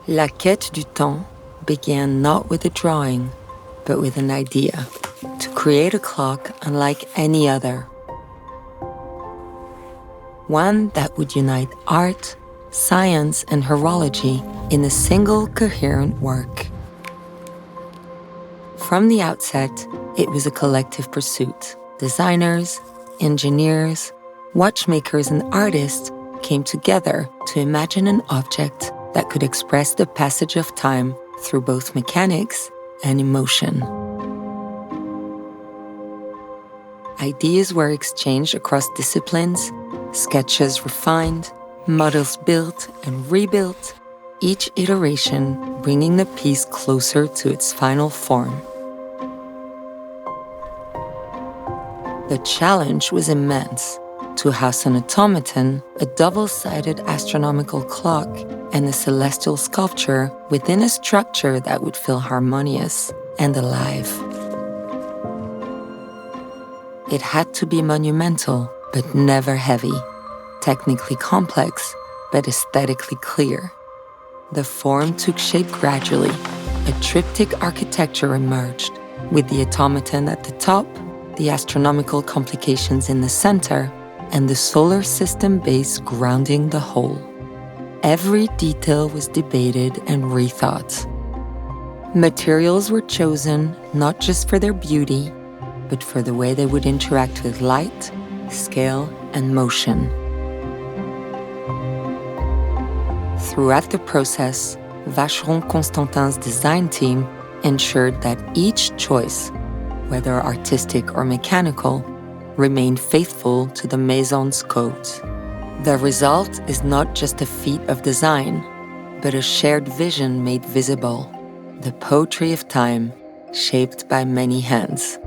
La Quête du Temps began not with a drawing, but with an idea to create a clock unlike any other. One that would unite art, science, and horology in a single coherent work. From the outset, it was a collective pursuit. Designers, engineers, watchmakers, and artists came together to imagine an object that could express the passage of time through both mechanics and emotion. Ideas were exchanged across disciplines, sketches refined, models built and rebuilt, each iteration bringing the piece closer to its final form. The challenge was immense: to house an automaton, a double-sided astronomical clock, and a celestial sculpture within a structure that would feel harmonious and alive. It had to be monumental, but never heavy, technically complex, but aesthetically clear. The form took shape gradually. A triptych architecture emerged, with the automaton at the top, the astronomical complications in the center, and the solar system base grounding the whole. Every detail was debated and rethought. Materials were chosen not just for their beauty, but for the way they would interact with light, scale, and motion. Throughout the process, Vacheron Constantin's design team ensured that each choice, whether artistic or mechanical, remained faithful to the Maison's codes. The result is not just a feat of design, but a shared vision made visible, the poetry of time, shaped by many hands.